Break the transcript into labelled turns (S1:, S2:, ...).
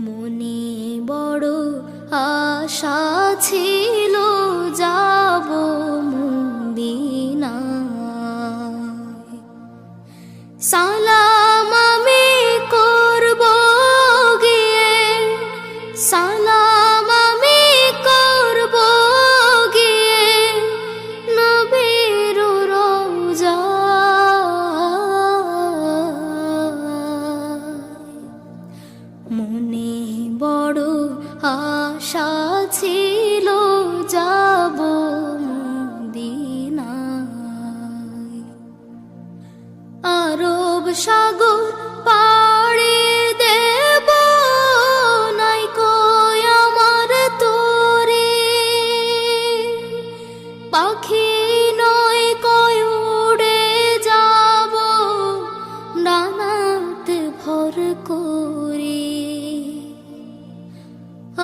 S1: মনে বড় আশা ছিল যাব মদিনায়। সালাম আমি করব গিয়ে, সালাম আমি করব গিয়ে নবীর রওজায়। মনে বড় আশা ছিল